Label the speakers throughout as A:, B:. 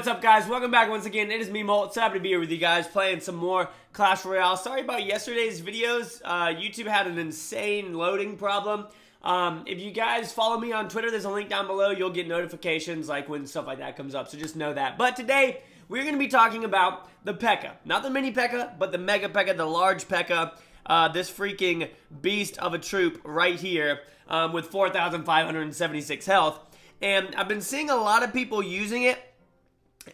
A: what's up, guys? Welcome back once again. It is me, Molt. So happy to be here with you guys playing some more Clash Royale. Sorry about yesterday's videos. YouTube had an insane loading problem. If you guys follow me on Twitter, there's a link down below. You'll get notifications like when stuff like that comes up, so just know that. But today, we're going to be talking about the Pekka. Not the mini Pekka, but the mega Pekka, the large Pekka. This freaking beast of a troop right here with 4,576 health. And I've been seeing a lot of people using it.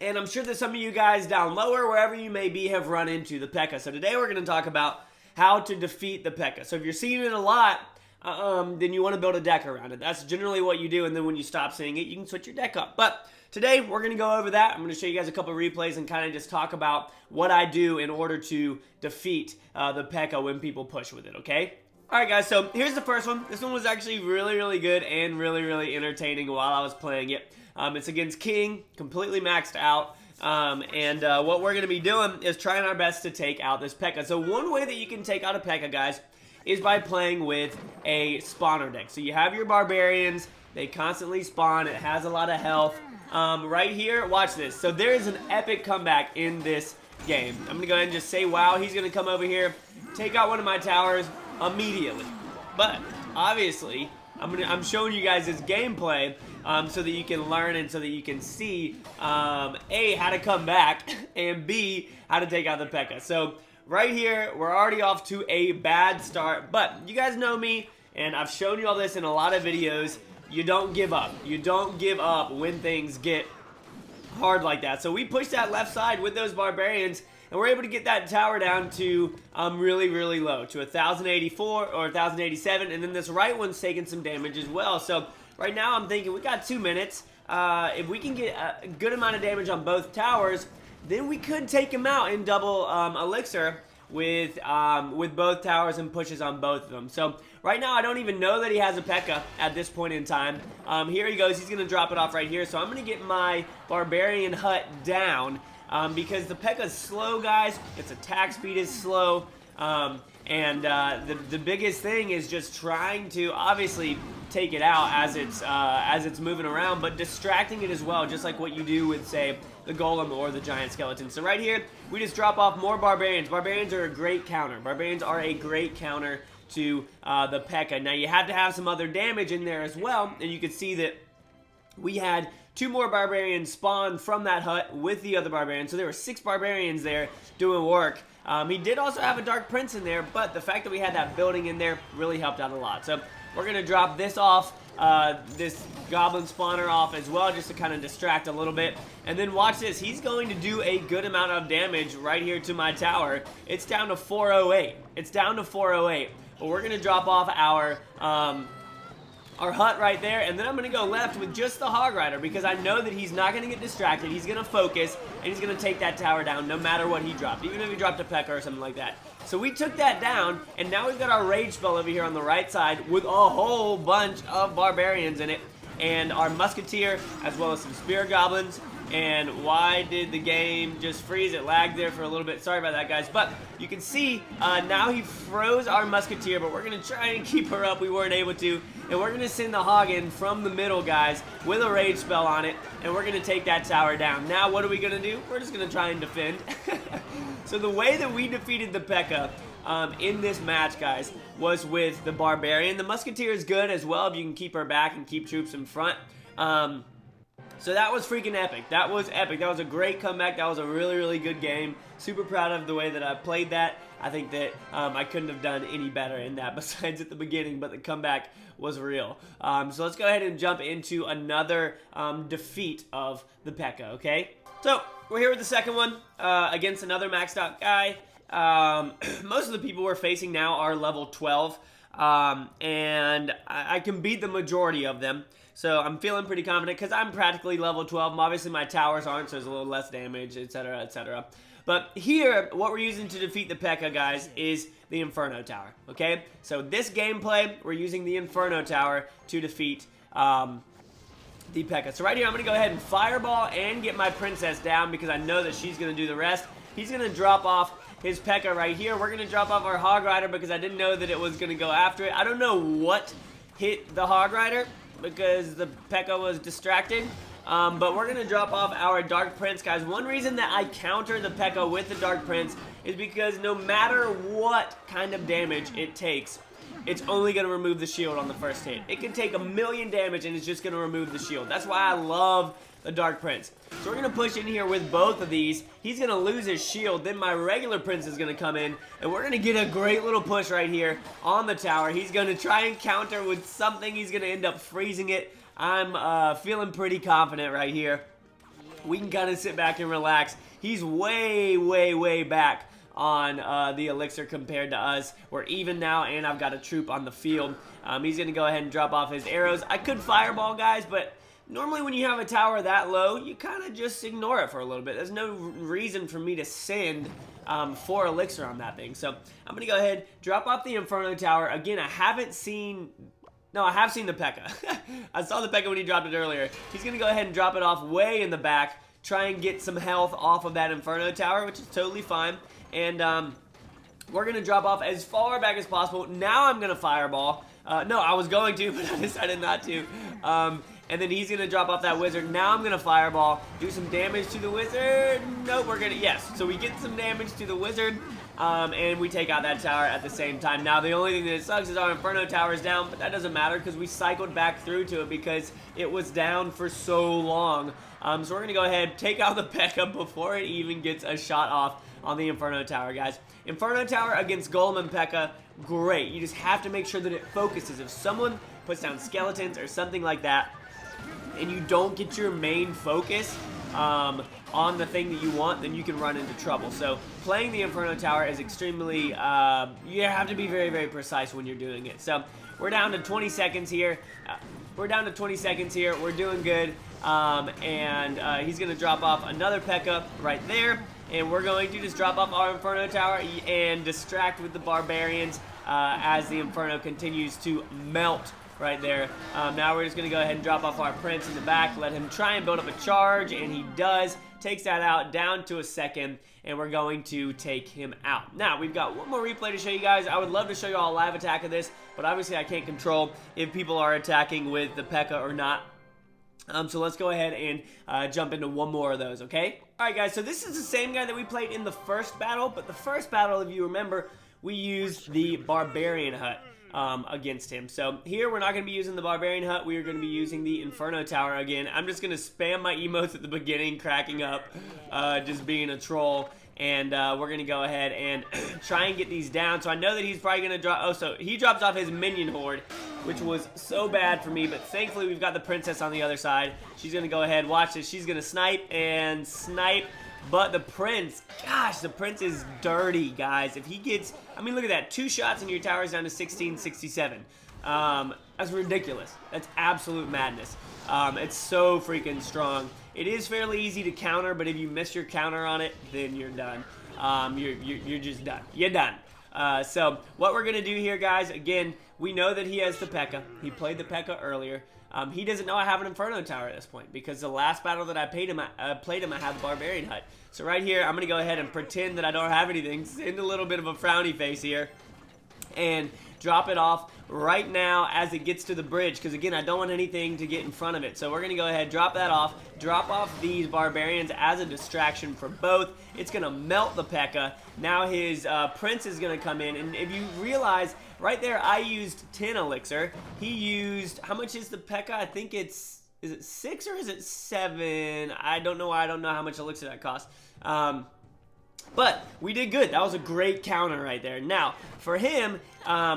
A: And I'm sure that some of you guys down lower, wherever you may be, have run into the Pekka. So today we're going to talk about how to defeat the Pekka. So if you're seeing it a lot, then you want to build a deck around it. That's generally what you do, and then when you stop seeing it, you can switch your deck up. But today we're going to go over that. I'm going to show you guys a couple of replays and kind of just talk about what I do in order to defeat the Pekka when people push with it, okay? Alright guys, so here's the first one. This one was actually really good and really entertaining while I was playing it. It's against King, completely maxed out, what we're going to be doing is trying our best to take out this Pekka. So one way that you can take out a Pekka, guys, is by playing with a spawner deck. So you have your barbarians, they constantly spawn, it has a lot of health. Right here, watch this. So there is an epic comeback in this game. I'm going to go ahead and just say wow. He's going to come over here, take out one of my towers immediately. But obviously, I'm showing you guys this gameplay so that you can learn and so that you can see A, how to come back, and B, how to take out the Pekka. So right here, we're already off to a bad start, but you guys know me, and I've shown you all this in a lot of videos. You don't give up. You don't give up when things get hard like that. So we pushed that left side with those barbarians, and we're able to get that tower down to really low, to 1,084 or 1,087, and then this right one's taking some damage as well. So right now I'm thinking we got 2 minutes. If we can get a good amount of damage on both towers, then we could take him out in double elixir with both towers and pushes on both of them. So right now I don't even know that he has a Pekka at this point in time. Here he goes. He's going to drop it off right here. So I'm going to get my barbarian hut down. Because the Pekka's slow, guys. Its attack speed is slow. The biggest thing is just trying to obviously take it out as it's moving around, but distracting it as well, just like what you do with, say, the golem or the giant skeleton. So right here, we just drop off more barbarians. Barbarians are a great counter. Barbarians are a great counter to the Pekka. Now you have to have some other damage in there as well, and you can see that we had 2 more barbarians spawn from that hut with the other barbarians. So there were 6 barbarians there doing work. He did also have a Dark Prince in there, but the fact that we had that building in there really helped out a lot. So we're going to drop this off, this goblin spawner off as well, just to kind of distract a little bit. And then watch this. He's going to do a good amount of damage right here to my tower. It's down to 408. It's down to 408. But we're going to drop off our hut right there, and then I'm going to go left with just the Hog Rider because I know that he's not going to get distracted. He's going to focus, and he's going to take that tower down no matter what he dropped, even if he dropped a Pekka or something like that. So we took that down, and now we've got our Rage spell over here on the right side with a whole bunch of barbarians in it, and our Musketeer, as well as some Spear Goblins. And why did the game just freeze? It lagged there for a little bit. Sorry about that, guys. But you can see now he froze our Musketeer, but we're going to try and keep her up. We weren't able to. And we're going to send the Hog in from the middle, guys, with a Rage spell on it. And we're going to take that tower down. Now, what are we going to do? We're just going to try and defend. So the way that we defeated the Pekka in this match, guys, was with the Barbarian. The Musketeer is good as well if you can keep her back and keep troops in front. So that was freaking epic. That was epic. That was a great comeback. That was a really good game. Super proud of the way that I played that. I think that I couldn't have done any better in that besides at the beginning, but the comeback was real. So let's go ahead and jump into another defeat of the Pekka, okay? So we're here with the second one against another maxed out guy. Most of the people we're facing now are level 12, and I can beat the majority of them. So I'm feeling pretty confident because I'm practically level 12. Obviously my towers aren't, so there's a little less damage, etc, etc. But here, what we're using to defeat the Pekka, guys, is the Inferno Tower, okay? So this gameplay, we're using the Inferno Tower to defeat the Pekka. So right here, I'm going to go ahead and Fireball and get my Princess down because I know that she's going to do the rest. He's going to drop off his Pekka right here. We're going to drop off our Hog Rider because I didn't know that it was going to go after it. I don't know what hit the Hog Rider because the Pekka was distracted. But we're going to drop off our Dark Prince, guys. One reason that I counter the Pekka with the Dark Prince is because no matter what kind of damage it takes, it's only going to remove the shield on the first hit. It can take 1,000,000 damage and it's just going to remove the shield. That's why I love the Dark Prince. So we're going to push in here with both of these. He's going to lose his shield. Then my regular Prince is going to come in. And we're going to get a great little push right here on the tower. He's going to try and counter with something. He's going to end up freezing it. I'm feeling pretty confident right here. We can kind of sit back and relax. He's way, way, way back on the elixir compared to us. We're even now, and I've got a troop on the field. He's going to go ahead and drop off his arrows. I could fireball, guys, but normally when you have a tower that low, you kind of just ignore it for a little bit. There's no reason for me to send 4 elixir on that thing. So I'm going to go ahead, drop off the Inferno Tower. Again, I have seen the Pekka. I saw the Pekka when he dropped it earlier. He's going to go ahead and drop it off way in the back, try and get some health off of that Inferno Tower, which is totally fine. And we're going to drop off as far back as possible. Now I'm going to fireball. No, I was going to, but I decided not to. And then he's going to drop off that wizard. Now I'm going to fireball, do some damage to the wizard. Nope, we're going to, yes. So we get some damage to the wizard, and we take out that tower at the same time. Now, the only thing that sucks is our Inferno Tower is down, but that doesn't matter because we cycled back through to it because it was down for so long. So we're going to go ahead, take out the Pekka before it even gets a shot off on the Inferno Tower, guys. Inferno Tower against Golem and Pekka, great. You just have to make sure that it focuses. If someone puts down skeletons or something like that, and you don't get your main focus on the thing that you want, then you can run into trouble. So playing the Inferno Tower is extremely, you have to be very, very precise when you're doing it. So we're down to 20 seconds here. We're doing good. He's going to drop off another Pekka right there. And we're going to just drop off our Inferno Tower and distract with the barbarians as the Inferno continues to melt right there. Now we're just going to go ahead and drop off our Prince in the back, let him try and build up a charge, and he does. Takes that out down to a second, and we're going to take him out. Now, we've got one more replay to show you guys. I would love to show you all a live attack of this, but obviously I can't control if people are attacking with the Pekka or not. So let's go ahead and jump into one more of those, okay? Alright guys, so this is the same guy that we played in the first battle, but the first battle, if you remember, we used the Barbarian Hut against him. So here we're not going to be using the Barbarian Hut, we are going to be using the Inferno Tower again. I'm just going to spam my emotes at the beginning, cracking up, just being a troll. And we're going to go ahead and try and get these down. So I know that he's probably going to drop... Oh, so he drops off his minion horde, which was so bad for me. But thankfully, we've got the princess on the other side. She's going to go ahead, watch this. She's going to snipe and snipe. But the prince, gosh, the prince is dirty, guys. If he gets... I mean, look at that. 2 shots and your tower's down to 1667. That's ridiculous. That's absolute madness. It's so freaking strong. It is fairly easy to counter, but if you miss your counter on it, then you're done. You're just done. You're done. So what we're going to do here, guys, again, we know that he has the Pekka. He played the Pekka earlier. He doesn't know I have an Inferno Tower at this point because the last battle that I played him, I had the Barbarian Hut. So right here, I'm going to go ahead and pretend that I don't have anything, send a little bit of a frowny face here, and drop it off right now as it gets to the bridge, because again, I don't want anything to get in front of it. So we're going to go ahead, drop that off, drop off these barbarians as a distraction for both. It's going to melt the Pekka. Now his prince is going to come in, and if you realize, right there, I used 10 elixir. He used, how much is the Pekka? I think it's, is it 6 or is it 7? I don't know. I don't know how much elixir that costs. But we did good. That was a great counter right there. Now, for him,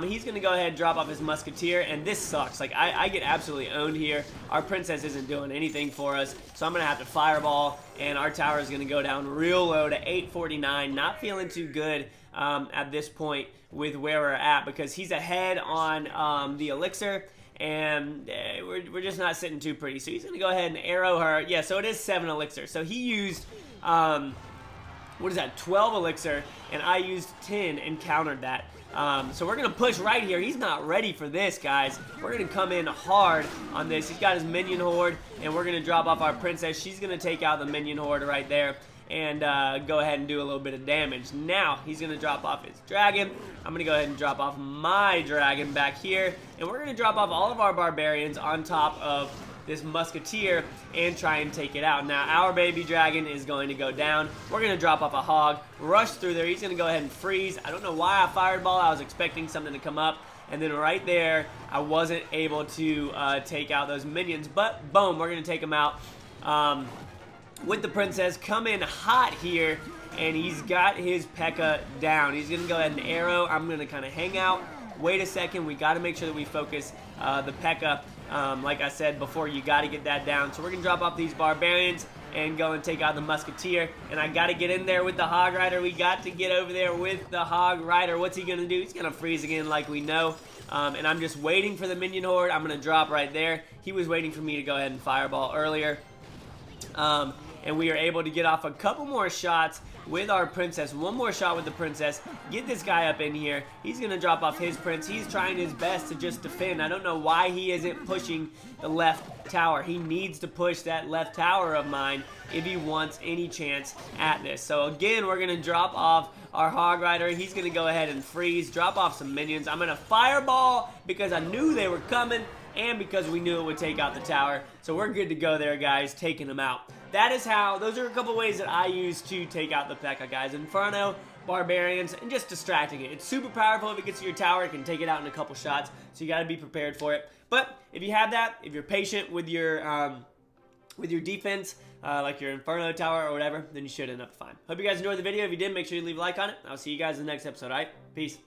A: he's going to go ahead and drop off his musketeer, and this sucks. Like, I get absolutely owned here. Our princess isn't doing anything for us, so I'm going to have to fireball, and our tower is going to go down real low to 849. Not feeling too good at this point with where we're at, because he's ahead on the elixir, and we're just not sitting too pretty. So he's going to go ahead and arrow her. Yeah, so it is 7 elixir. So he used... what is that, 12 elixir, and I used 10 and countered that. So we're going to push right here. He's not ready for this, guys. We're going to come in hard on this. He's got his minion horde, and we're going to drop off our princess. She's going to take out the minion horde right there and go ahead and do a little bit of damage. Now, he's going to drop off his dragon. I'm going to go ahead and drop off my dragon back here, and we're going to drop off all of our barbarians on top of this musketeer and try and take it out. Now our baby dragon is going to go down. We're going to drop off a hog, rush through there. He's going to go ahead and freeze. I don't know why I fired ball. I was expecting something to come up. And then right there, I wasn't able to take out those minions. But boom, we're going to take them out with the princess. Come in hot here. And he's got his Pekka down. He's going to go ahead and arrow. I'm going to kind of hang out. Wait a second. We got to make sure that we focus the Pekka. Like I said before, you got to get that down. So we're going to drop off these barbarians and go and take out the musketeer. And I got to get in there with the hog rider. We got to get over there with the hog rider. What's he going to do? He's going to freeze again like we know. And I'm just waiting for the minion horde. I'm going to drop right there. He was waiting for me to go ahead and fireball earlier. And we are able to get off a couple more shots with our princess. One more shot with the princess. Get this guy up in here. He's going to drop off his prince. He's trying his best to just defend. I don't know why he isn't pushing the left tower. He needs to push that left tower of mine if he wants any chance at this. So again, we're going to drop off our hog rider. He's going to go ahead and freeze, drop off some minions. I'm going to fireball because I knew they were coming and because we knew it would take out the tower. So we're good to go there, guys, taking them out. That is how, those are a couple ways that I use to take out the Pekka, guys. Inferno, barbarians, and just distracting it. It's super powerful. If it gets to your tower, it can take it out in a couple shots, so you got to be prepared for it. But if you have that, if you're patient with your defense, like your Inferno Tower or whatever, then you should end up fine. Hope you guys enjoyed the video. If you did, make sure you leave a like on it. I'll see you guys in the next episode, all right? Peace.